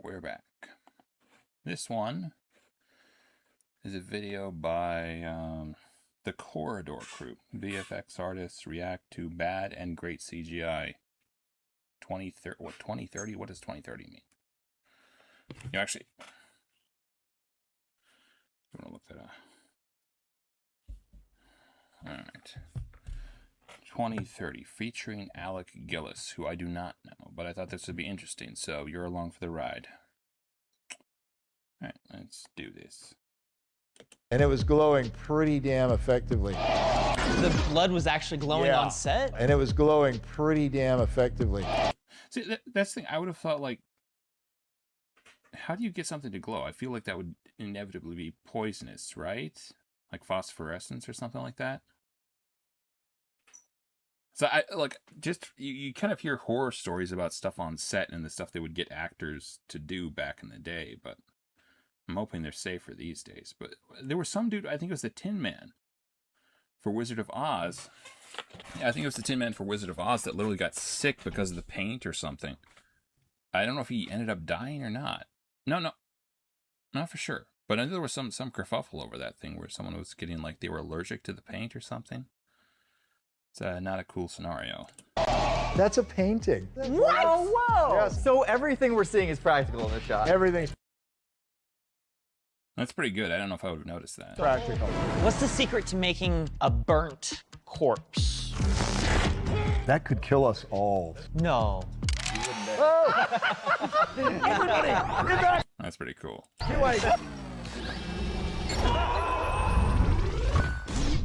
We're back. This one is a video by the Corridor Crew. VFX artists react to bad and great CGI. 2030? What does 2030 mean? You actually... I'm going to look that up. Alright. 2030, featuring Alec Gillis, who I do not know, but I thought this would be interesting, so you're along for the ride. Alright, let's do this. And it was glowing pretty damn effectively. The blood was actually glowing on set? And it was glowing pretty damn effectively. See, that's the thing. I would have thought, like, how do you get something to glow? I feel like that would inevitably be poisonous, right? Like phosphorescence or something like that. So I like just you kind of hear horror stories about stuff on set and the stuff they would get actors to do back in the day, but I'm hoping they're safer these days. But there was some dude, I think it was the Tin Man for Wizard of Oz. Yeah, I think it was the Tin Man for Wizard of Oz that literally got sick because of the paint or something. I don't know if he ended up dying or not. No, not for sure. But I know there was some kerfuffle over that thing where someone was getting like they were allergic to the paint or something. It's not a cool scenario. That's a painting. What? Oh, whoa! Yes. So everything we're seeing is practical in the shot. Everything's That's pretty good. I don't know if I would have noticed that. practical. What's the secret to making a burnt corpse? That could kill us all. No. That's pretty cool.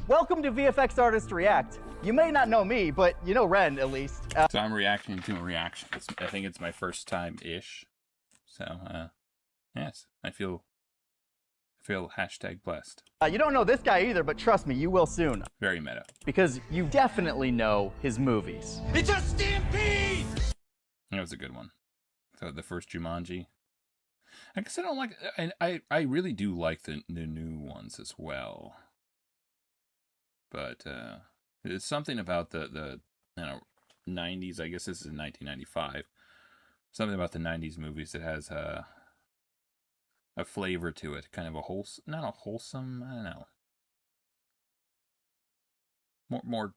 Welcome to VFX Artists React. You may not know me, but you know Ren at least. So I'm reacting to a reaction. I think it's my first time-ish. So, yes, I feel hashtag blessed. You don't know this guy either, but trust me, you will soon. Very meta. Because you definitely know his movies. It's a stampede! That was a good one. So the first Jumanji. I guess I don't like... I really do like the new ones as well. But there's something about the 90s. I guess this is in 1995. Something about the 90s movies that has a flavor to it. Kind of a wholesome... Not a wholesome... I don't know. More...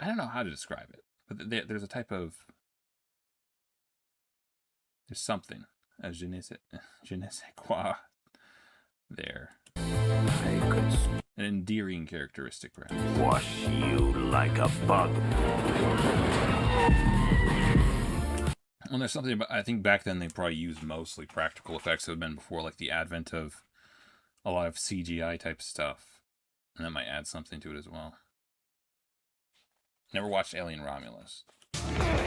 I don't know how to describe it. But there's a type of... There's something. Je ne sais quoi there. An endearing characteristic, right? Wash you like a bug. Well, there's something about, I think back then they probably used mostly practical effects that had been before, like the advent of a lot of CGI type stuff. And that might add something to it as well. Never watched Alien Romulus.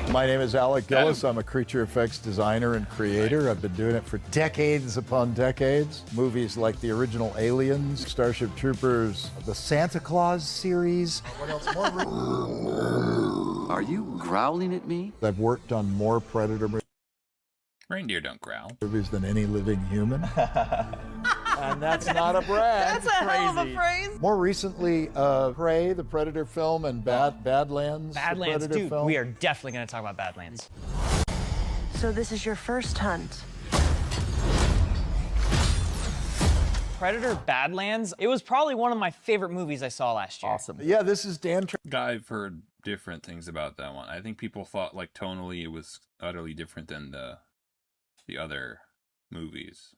My name is Alec Gillis. I'm a creature effects designer and creator. I've been doing it for decades upon decades. Movies like the original Aliens, Starship Troopers, the Santa Claus series. What else more? Are you growling at me? I've worked on more Predator Reindeer don't growl. movies than any living human. And that's not a brag. That's a hell of a phrase. More recently, Prey, the Predator film, and Badlands, the Badlands, Predator dude, film. we are definitely going to talk about Badlands. So this is your first hunt. Predator Badlands, it was probably one of my favorite movies I saw last year. Awesome. Yeah, this is Dan I've heard different things about that one. I think people thought, like, tonally it was utterly different than the other movies.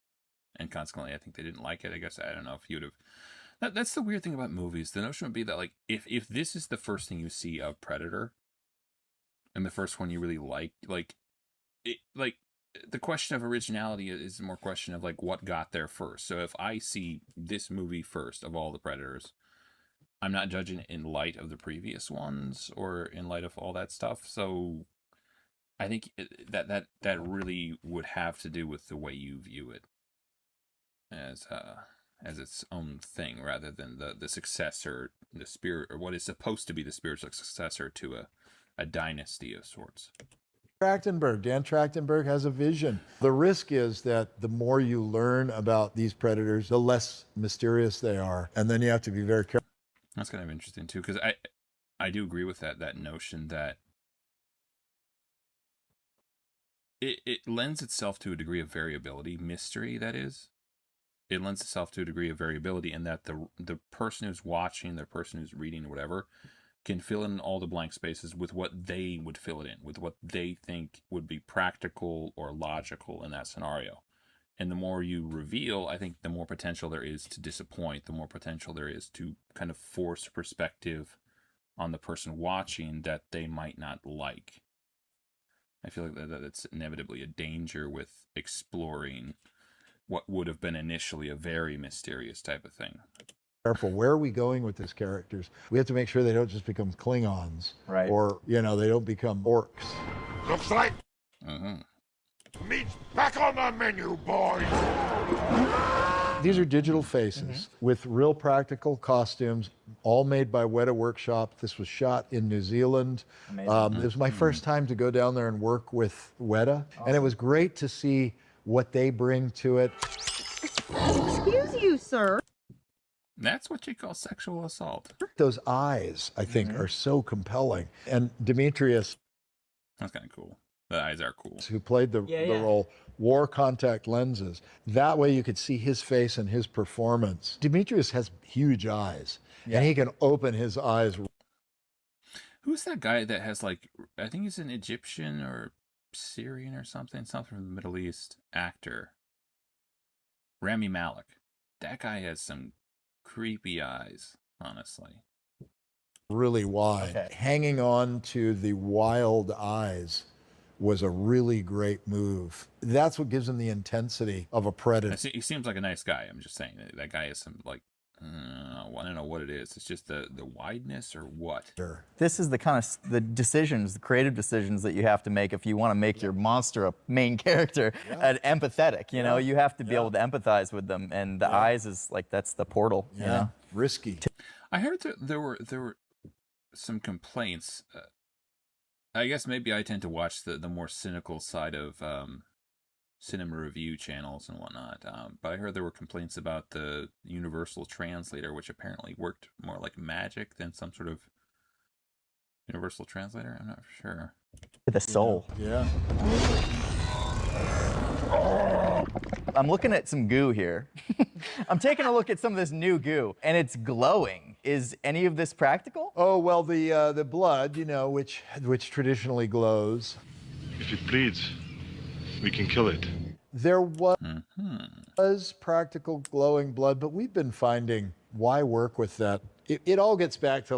And consequently, I think they didn't like it. I guess, I don't know if you would have... That's the weird thing about movies. The notion would be that, like, if this is the first thing you see of Predator, and the first one you really like, the question of originality is more a question of, like, what got there first. So if I see this movie first of all the Predators, I'm not judging it in light of the previous ones or in light of all that stuff. So I think that really would have to do with the way you view it as its own thing, rather than the successor, the spirit, or what is supposed to be the spiritual successor to a dynasty of sorts. Trachtenberg. Dan Trachtenberg has a vision. The risk is that the more you learn about these predators, the less mysterious they are. And then you have to be very careful. That's kind of interesting too, because I do agree with that notion that it lends itself to a degree of variability, mystery, that is. It lends itself to a degree of variability in that the person who's watching, the person who's reading, whatever, can fill in all the blank spaces with what they would fill it in, with what they think would be practical or logical in that scenario. And the more you reveal, I think the more potential there is to disappoint, the more potential there is to kind of force perspective on the person watching that they might not like. I feel like that's inevitably a danger with exploring what would have been initially a very mysterious type of thing. Careful, where are we going with these characters? We have to make sure they don't just become Klingons. Right. Or, they don't become orcs. Looks like Mm-hmm. meat's back on the menu, boys. These are digital faces with real practical costumes, all made by Weta Workshop. This was shot in New Zealand. It was my first time to go down there and work with Weta, and it was great to see what they bring to it. Excuse you, sir. That's what you call sexual assault. Those eyes, I think, are so compelling. And Demetrius, That's kind of cool. The eyes are cool. who played the role, wore contact lenses. That way you could see his face and his performance. Demetrius has huge eyes, and he can open his eyes. Who's that guy that has I think he's an Egyptian or Syrian or something from the Middle East actor. Rami Malek. That guy has some creepy eyes, honestly. Really wide. Okay. Hanging on to the wild eyes was a really great move. That's what gives him the intensity of a predator. He seems like a nice guy. I'm just saying that guy has some I don't know what it is. It's just the wideness or what. This is the kind of the decisions, the creative decisions that you have to make if you want to make your monster a main character and empathetic. You have to be able to empathize with them, and the eyes is that's the portal. Risky. I heard there were some complaints. I guess maybe I tend to watch the more cynical side of cinema review channels and whatnot. But I heard there were complaints about the Universal Translator, which apparently worked more like magic than some sort of Universal Translator. I'm not sure. The soul. Yeah. I'm looking at some goo here. I'm taking a look at some of this new goo, and it's glowing. Is any of this practical? Oh, well, the blood, which traditionally glows. If it bleeds, we can kill it. There was practical glowing blood, but we've been finding why work with that. It all gets back to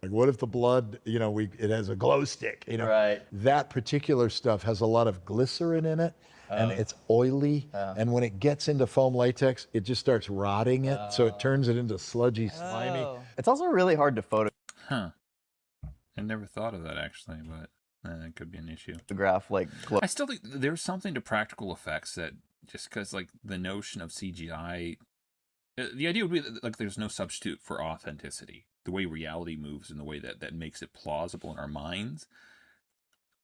what if the blood, it has a glow stick, Right. That particular stuff has a lot of glycerin in it, and it's oily. And when it gets into foam latex, it just starts rotting it, so it turns it into sludgy, slimy. It's also really hard to Huh. I never thought of that actually, but that could be an issue. photograph glow. I still think there's something to practical effects that just because the notion of CGI, the idea would be that there's no substitute for authenticity. The way reality moves and the way that makes it plausible in our minds.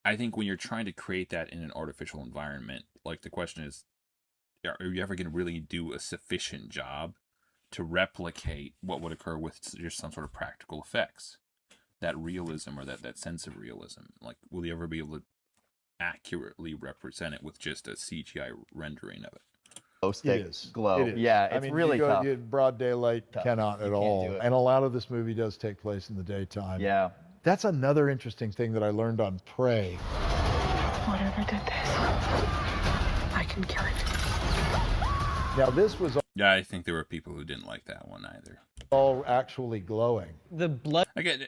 I think when you're trying to create that in an artificial environment, the question is, are you ever going to really do a sufficient job to replicate what would occur with just some sort of practical effects? That realism or that sense of realism. Will you ever be able to accurately represent it with just a CGI rendering of it? Glow stick, It is. glow. It is. Yeah, it's really tough. Broad daylight cannot at all. do it. And a lot of this movie does take place in the daytime. Yeah. That's another interesting thing that I learned on Prey. Whatever did this, I can kill it. Now, this was Yeah, I think there were people who didn't like that one either. all actually glowing. The blood. Again,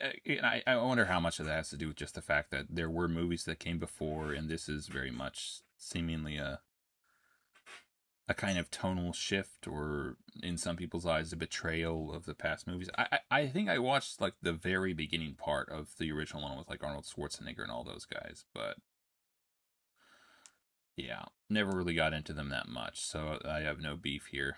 I wonder how much of that has to do with just the fact that there were movies that came before, and this is very much seemingly a kind of tonal shift, or in some people's eyes, a betrayal of the past movies. I think I watched the very beginning part of the original one with Arnold Schwarzenegger and all those guys, but yeah, never really got into them that much, so I have no beef here.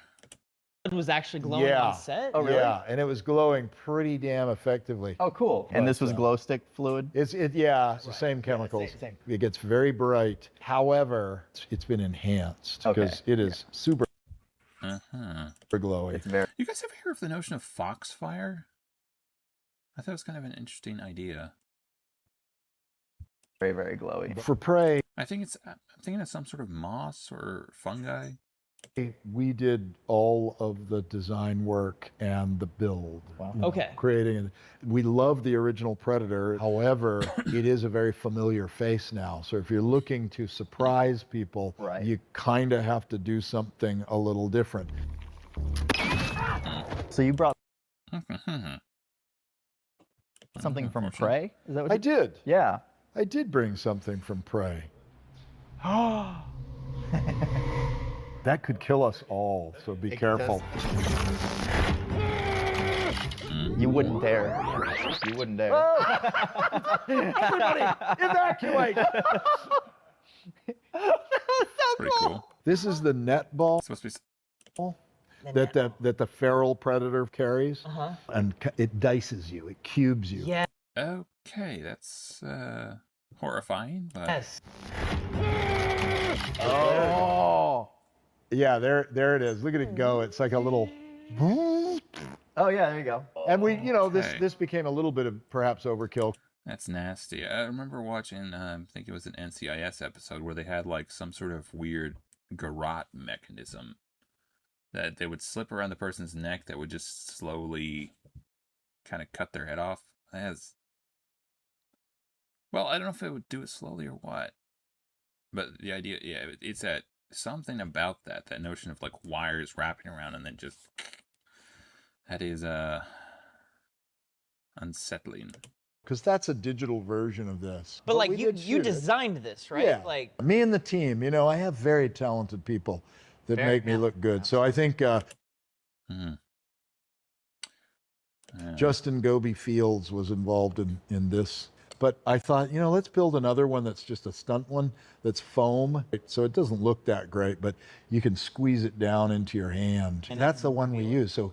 Was actually glowing on set. Oh, really? Yeah, and it was glowing pretty damn effectively. Oh, cool. And this was But, glow stick fluid? It's the same chemicals. same. It gets very bright. However, it's been enhanced because it is super glowy. It's very. You guys ever hear of the notion of foxfire? I thought it was kind of an interesting idea. Very, very glowy. For Prey, I'm thinking of some sort of moss or fungi. we did all of the design work and the build. Wow. Okay. Creating it. We love the original Predator. However, it is a very familiar face now. So if you're looking to surprise people, Right. you kind of have to do something a little different. So you brought something from Unfortunate. Prey? Is that what I you did. Yeah. I did bring something from Prey. That could kill us all, so be careful. You wouldn't dare. You wouldn't dare. Everybody, evacuate! Pretty cool. This is the net ball It's supposed to be. that the feral predator carries, and it dices you, it cubes you. Yeah. Okay, that's horrifying. But Yes. Oh, yeah, there it is. Look at it go. It's like a little. Oh yeah, there you go. And we, you know, this Okay. this became a little bit of perhaps overkill. That's nasty. I remember watching, I think it was an NCIS episode where they had like some sort of weird garrote mechanism that they would slip around the person's neck that would just slowly kind of cut their head off. Well, I don't know if it would do it slowly or what. But the idea, yeah, it's that something about that notion of like wires wrapping around and then just, that is unsettling. Because that's a digital version of this. But like we you did shoot it. designed this, right? Yeah. Like Me and the team, you know, I have very talented people that Very make me look good. So I think Mhm. Yeah. Justin Goby Fields was involved in this. But I thought, you know, let's build another one that's just a stunt one that's foam. So it doesn't look that great, but you can squeeze it down into your hand. And that's the one we use. So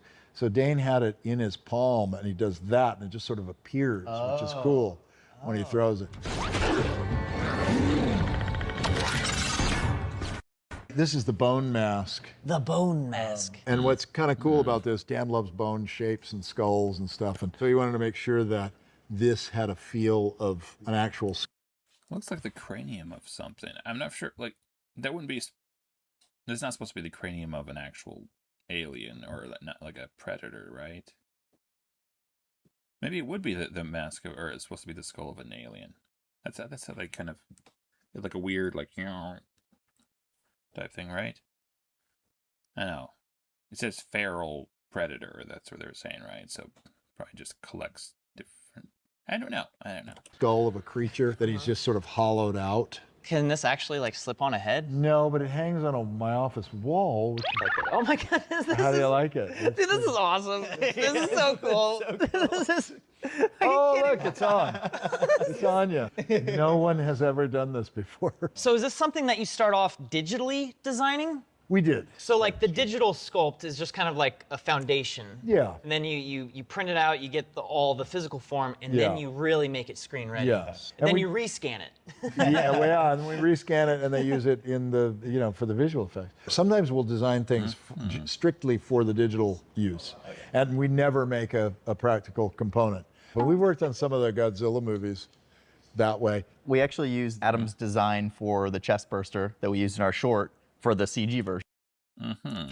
Dane had it in his palm and he does that and it just sort of appears, which is cool when he throws it. This is the bone mask. the bone mask. And what's kind of cool about this, Dan loves bone shapes and skulls and stuff. And so he wanted to make sure that this had a feel of an actual skull. Looks like the cranium of something. I'm not sure. Like, that wouldn't be. That's not supposed to be the cranium of an actual alien or not like a predator, right? Maybe it would be the mask, or it's supposed to be the skull of an alien. That's how they kind of like a weird like type thing, right? I know. It says feral predator. That's what they're saying, right? So probably just collects different. I don't know. Skull of a creature that he's just sort of hollowed out. Can this actually like slip on a head? No, but it hangs on my office wall. Oh my goodness! How do you like it? Dude, this is awesome. This is so cool. This is. Oh, look, it's on. It's on you. No one has ever done this before. So is this something that you start off digitally designing? We did. So like the digital sculpt is just kind of like a foundation. Yeah. And then you print it out, you get all the physical form, and then Yeah. you really make it screen ready. Yes. And then we- you rescan it. Yeah, well, yeah, and we rescan it and they use it in the, you know, for the visual effects. Sometimes we'll design things strictly for the digital use, and we never make a practical component. But we worked on some of the Godzilla movies that way. We actually used Adam's design for the chest burster that we used in our short for the CG version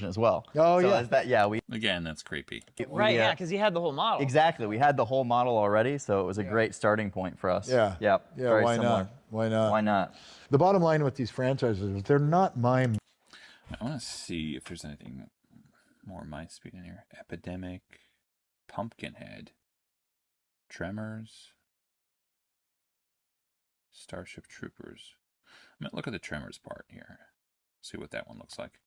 as well. Oh, so yeah. as that, yeah, Again, that's creepy. Right, we, yeah, because you had the whole model. Exactly. We had the whole model already, so it was a great starting point for us. Yeah. Yep. Yeah, very why similar. not? Why not? Why not? The bottom line with these franchises is they're not mine. I want to see if there's anything more my speed in here. Epidemic, Pumpkinhead, Tremors, Starship Troopers. I'm gonna look at the Tremors part here. See what that one looks like.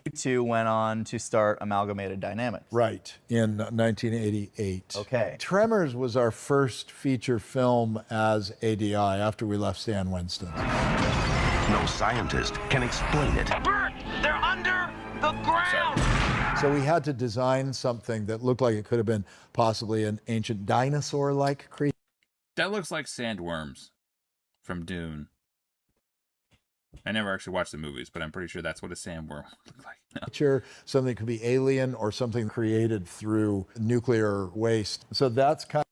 You two went on to start Amalgamated Dynamics. Right, in 1988. Okay. Tremors was our first feature film as ADI after we left Stan Winston. No scientist can explain it. Bert, they're under the ground! So we had to design something that looked like it could have been possibly an ancient dinosaur-like creature. That looks like sandworms from Dune. I never actually watched the movies, but I'm pretty sure that's what a sandworm would look like. Something that could be alien or something created through nuclear waste. So that's kind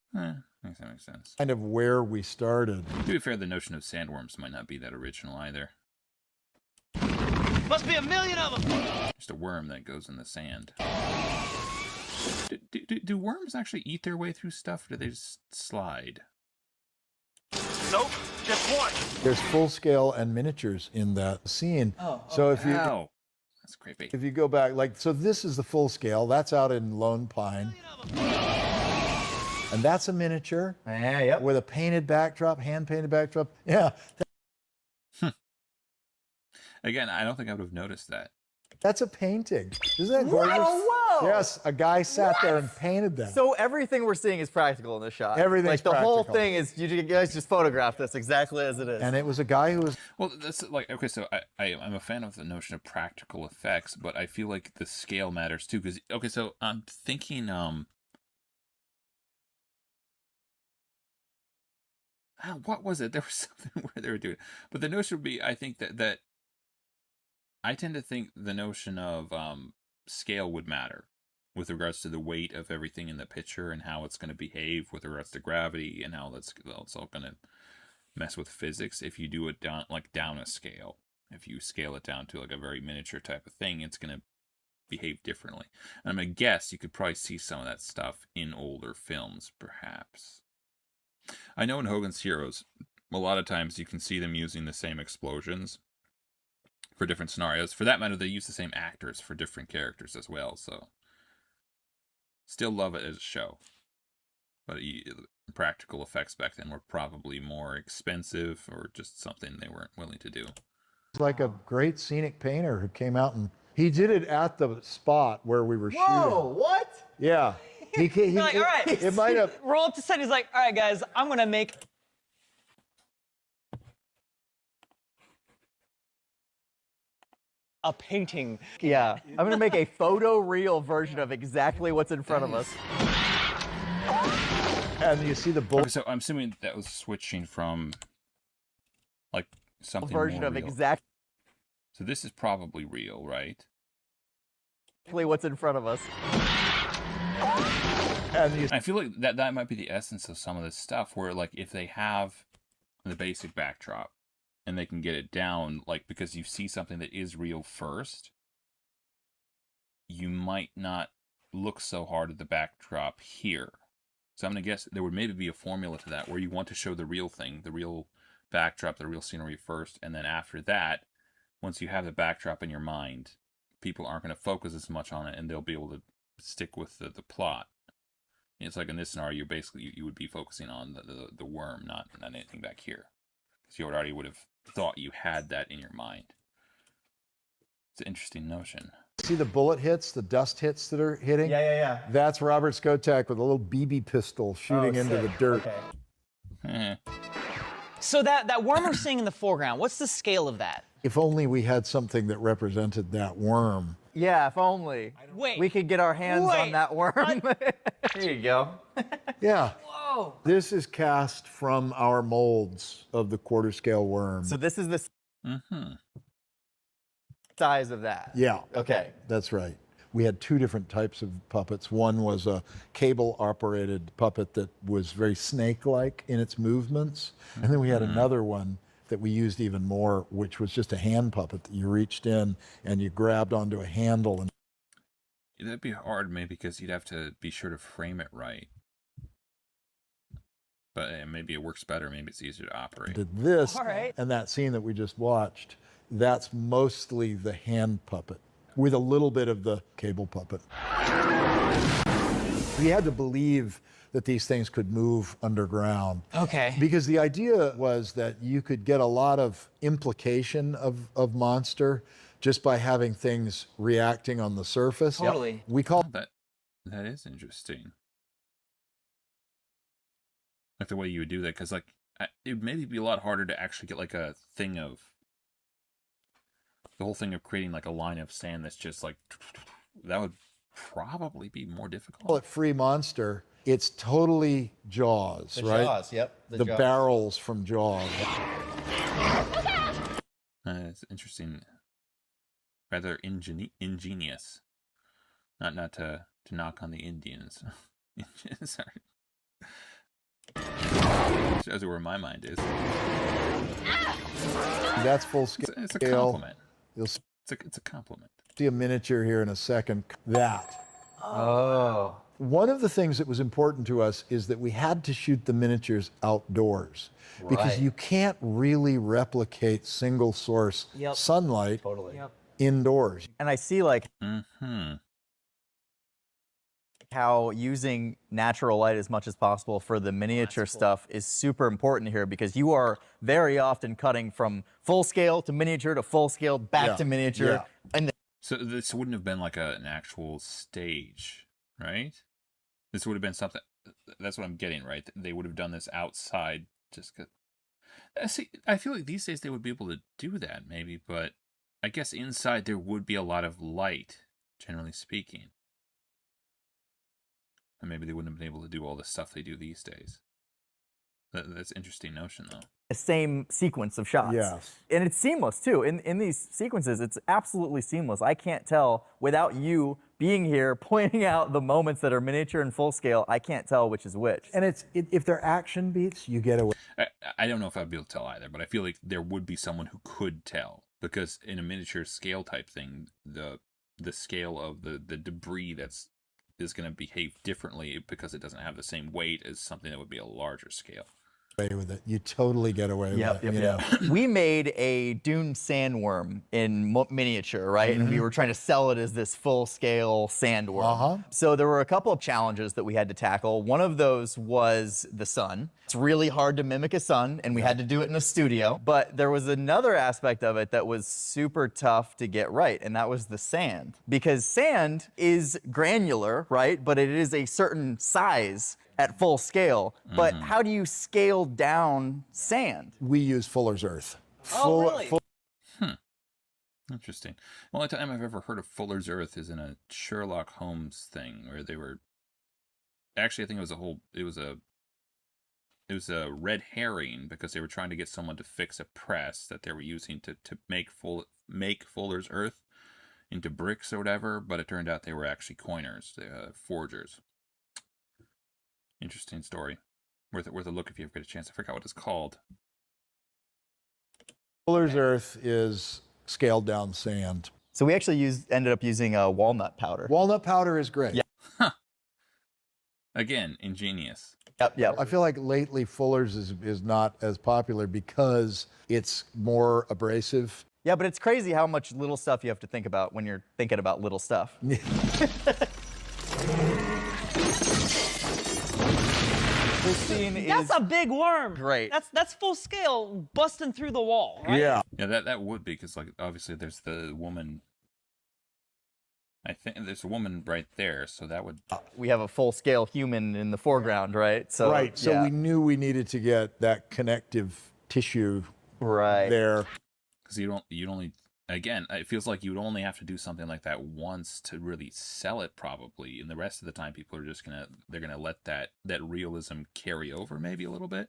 Makes sense. makes sense. kind of where we started. To be fair, the notion of sandworms might not be that original either. Must be a million of them. Just a worm that goes in the sand. Do worms actually eat their way through stuff, or do they just slide? Nope, just one. There's full scale and miniatures in that scene. So if you Ow. That's creepy. if you go back, like, so this is the full scale. That's out in Lone Pine, and that's a miniature Yeah, yep. with a painted backdrop, hand painted backdrop. Yeah, Again, I don't think I would have noticed that. that's a painting. Isn't that gorgeous? Whoa! Yes, a guy sat there and painted that. So everything we're seeing is practical in this shot. Everything's like the whole practical. thing is you guys just photographed this exactly as it is. And it was a guy who was Well, that's like, okay, so I'm a fan of the notion of practical effects, but I feel like the scale matters too. Because, okay, so I'm thinking, what was it? There was something where they were doing, but the notion would be, I think that I tend to think the notion of scale would matter with regards to the weight of everything in the picture and how it's going to behave with regards to gravity and how that's all going to mess with physics. If you do it down a scale, if you scale it down to like a very miniature type of thing, it's going to behave differently. And I'm going to guess you could probably see some of that stuff in older films, perhaps. I know in Hogan's Heroes, a lot of times you can see them using the same explosions for different scenarios. For that matter, they use the same actors for different characters as well, so still love it as a show. But practical effects back then were probably more expensive or just something they weren't willing to do. like a great scenic painter who came out and he did it at the spot where we were Whoa, shooting. what? Yeah. He Like, all right. It might have. Roll up to set. He's like, all right, guys, I'm gonna make a painting. Yeah, I'm gonna make a photo-real version of exactly what's in front of us. And you see the bullet. Okay, so I'm assuming that was switching from like something Version more of real. exactly So this is probably real, right? what's in front of us. And you I feel like that might be the essence of some of this stuff, where like if they have the basic backdrop and they can get it down, like because you see something that is real first, you might not look so hard at the backdrop here. So I'm gonna guess there would maybe be a formula to that, where you want to show the real thing, the real backdrop, the real scenery first, and then after that, once you have the backdrop in your mind, people aren't going to focus as much on it, and they'll be able to stick with the plot. It's like in this scenario, basically you would be focusing on the worm, not anything back here, because you already would have thought you had that in your mind. It's an interesting notion. see the bullet hits, the dust hits that are hitting? Yeah. That's Robert Skotak with a little BB pistol shooting into the dirt. Eh. So that worm we're seeing in the foreground, what's the scale of that? If only we had something that represented that worm. Yeah, if only. Wait. We could get our hands on Wait. that worm. Here you go. Yeah. Whoa. This is cast from our molds of the quarter scale worm. So this is the Mm-hmm. size of that. Yeah. Okay. That's right. We had two different types of puppets. One was a cable-operated puppet that was very snake-like in its movements. And then we had another one that we used even more, which was just a hand puppet that you reached in and you grabbed onto a handle. And That'd be hard, maybe, because you'd have to be sure to frame it right. But maybe it works better. Maybe it's easier to operate. did this, All right. and that scene that we just watched, that's mostly the hand puppet with a little bit of the cable puppet. We had to believe that these things could move underground. Okay. Because the idea was that you could get a lot of implication of monster just by having things reacting on the surface. Totally. We call That is interesting. Like the way you would do that, because like it would maybe be a lot harder to actually get like a thing of the whole thing of creating like a line of sand that's just like that would probably be more difficult. it free monster. It's totally Jaws, right? Jaws, yep. The barrels from Jaws. It's interesting, rather ingenious. Not to knock on the Indians. Sorry. Shows you where my mind is. That's full scale. It's a compliment. You'll It's a compliment. see a miniature here in a second. That. Oh. One of the things that was important to us is that we had to shoot the miniatures outdoors because Right. you can't really replicate single source Yep. sunlight Yep. indoors. And I see like Mm-hmm. how using natural light as much as possible for the miniature stuff is super important here because you are very often cutting from full scale to miniature to full scale back Yeah. to miniature. Yeah. And So this wouldn't have been like an actual stage, right? This would have been something. That's what I'm getting, right? They would have done this outside. Just 'cause, see, I feel like these days they would be able to do that, maybe, but I guess inside there would be a lot of light, generally speaking. And maybe they wouldn't have been able to do all the stuff they do these days. That's an interesting notion, though. the same sequence of shots. Yes. And it's seamless too. In these sequences, it's absolutely seamless. I can't tell without you being here pointing out the moments that are miniature and full scale, I can't tell which is which. And if they're action beats, you get away. I don't know if I'd be able to tell either, but I feel like there would be someone who could tell because in a miniature scale type thing, the scale of the debris is going to behave differently because it doesn't have the same weight as something that would be a larger scale. With it. You totally get away with it. you know? We made a dune sandworm in miniature, right? And we were trying to sell it as this full-scale sandworm. Uh-huh. So there were a couple of challenges that we had to tackle. One of those was the sun. It's really hard to mimic a sun, and we had to do it in a studio. But there was another aspect of it that was super tough to get right, and that was the sand. Because sand is granular, right? But it is a certain size at full scale. But how do you scale down sand? We use Fuller's Earth. Oh, really? Interesting. The only time I've ever heard of Fuller's Earth is in a Sherlock Holmes thing where they were. Actually, I think it was a red herring because they were trying to get someone to fix a press that they were using to make Fuller's Earth into bricks or whatever. But it turned out they were actually coiners, forgers. Interesting story. Worth a look if you ever get a chance. I forgot what it's called. Fuller's Earth is scaled down sand. So we actually ended up using walnut powder. Walnut powder is great. Yeah. Again, ingenious. Yep. I feel like lately Fuller's is not as popular because it's more abrasive. Yeah, but it's crazy how much little stuff you have to think about when you're thinking about little stuff. This scene That's is a big worm. great. That's full scale busting through the wall, right? Yeah. Yeah, that would be because like obviously there's the woman. I think there's a woman right there, so that would. we have a full-scale human in the foreground, right? So Right. So yeah. we knew we needed to get that connective tissue right. there. Because you'd only, again, it feels like you'd only have to do something like that once to really sell it probably. And the rest of the time people are just they're gonna let that realism carry over maybe a little bit.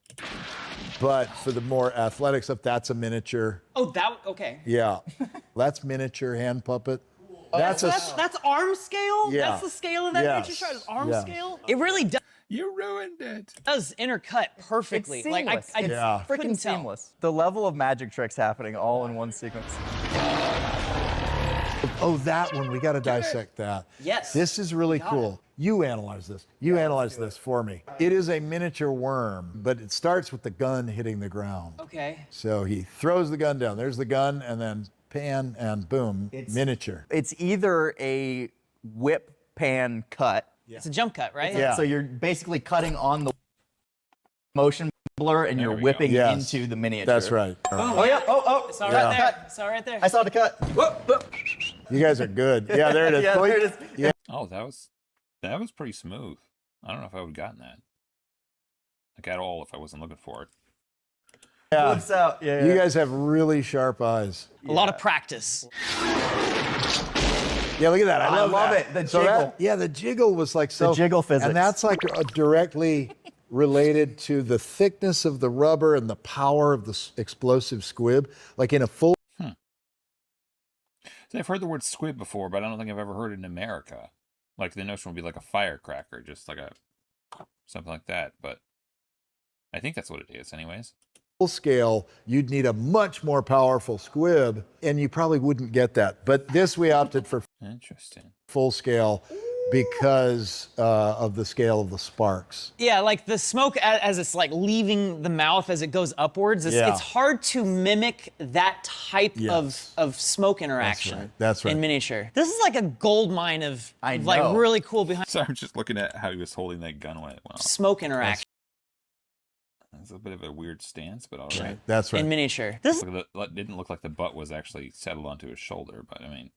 But for the more athletic stuff, that's a miniature. Oh, okay. Yeah. That's miniature hand puppet. That's That's arm scale? Yeah. That's the scale of that Yes. miniature shot is arm Yes. scale? It really You ruined it. does intercut perfectly. It's Like seamless. I It's Yeah. couldn't freaking tell. seamless. The level of magic tricks happening all in one sequence. Oh, that one. We got to dissect that. Yes. This is really cool. You analyze this. You analyze this for me. It is a miniature worm, but it starts with the gun hitting the ground. Okay. So he throws the gun down. There's the gun, and then pan, and boom, miniature. It's either a whip pan cut. It's a jump cut, right? Yeah. So you're basically cutting on the motion blur and you're we go. whipping Yes. into the miniature. That's right. Oh yeah. Oh. Saw Yeah. right there. Saw right there. I saw the cut. Whoop. You guys are good. Yeah, there it is. Yeah, there it is. Yeah. Oh, that was pretty smooth. I don't know if I would have gotten that. Like at all if I wasn't looking for it. Yeah. Flips out. Yeah. You guys have really sharp eyes. A lot of practice. Yeah, look at that. I love that. it. The So jiggle. the jiggle was like so. jiggle physics. And that's like directly related to the thickness of the rubber and the power of the explosive squib. Like in a full. See, I've heard the word squib before, but I don't think I've ever heard it in America. Like the notion would be like a firecracker, just like something like that. But I think that's what it is, anyways. Full scale, you'd need a much more powerful squib, and you probably wouldn't get that. But this we opted for Interesting. full scale because of the scale of the sparks. Yeah, like the smoke as it's like leaving the mouth as it goes upwards. It's hard to mimic that type Yes. of smoke interaction. That's right. In miniature. This is like a gold mine of I like know. really cool behind So I'm just looking at how he was holding that gun when it went off. smoke interaction It's a bit of a weird stance, but all right. That's right. in miniature. This It didn't look like the butt was actually settled onto his shoulder, but I mean,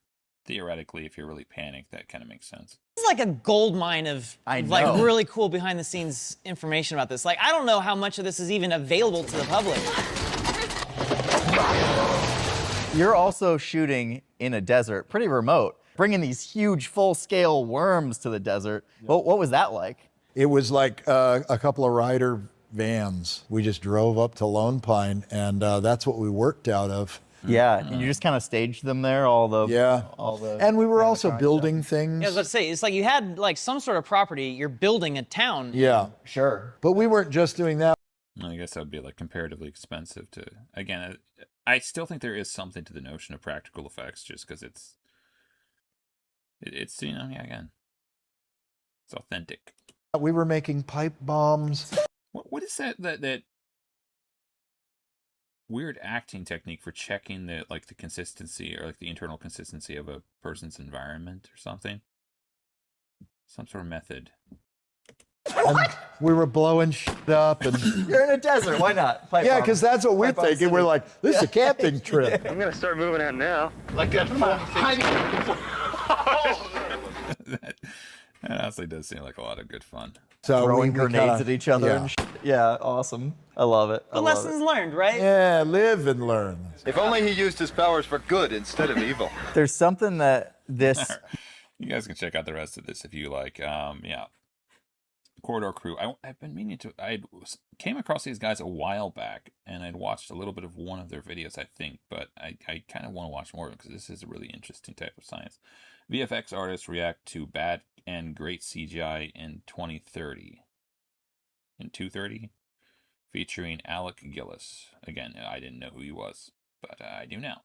theoretically, if you're really panicked, that kind of makes sense. is like a gold mine of I like know. really cool behind the scenes information about this. Like I don't know how much of this is even available to the public. You're also shooting in a desert, pretty remote, bringing these huge full-scale worms to the desert. What was that like? It was like a couple of rider vans. We just drove up to Lone Pine, and that's what we worked out of. Yeah, and you just kind of staged them there, all the And we were also building things. Yeah, I was about to say, it's like you had like some sort of property, you're building a town. Yeah. Sure. But we weren't just doing that. I guess that would be like comparatively expensive to. Again, I still think there is something to the notion of practical effects, just because it's you know, yeah, again, it's authentic. We were making pipe bombs. What is that weird acting technique for checking the consistency or like the internal consistency of a person's environment or something? Some sort of method. And we were blowing shit up. And You're in a desert, why not? Pipe yeah, bomb. because that's what we're Pipe bomb thinking. city. We're like, this is a camping trip. I'm gonna start moving out now. Like that That honestly does seem like a lot of good fun. So Throwing we grenades kinda- at each other yeah. and shit. Yeah, awesome. I love it. I The love lessons it. learned, right? Yeah, live and learn. If only he used his powers for good instead of evil. There's something that this You guys can check out the rest of this if you like. Yeah. Corridor Crew. I've been meaning to. Came across these guys a while back, and I'd watched a little bit of one of their videos, I think, but I kind of want to watch more of it because this is a really interesting type of science. VFX artists react to bad and great CGI in 2030. In 230? Featuring Alec Gillis. Again, I didn't know who he was, but I do now.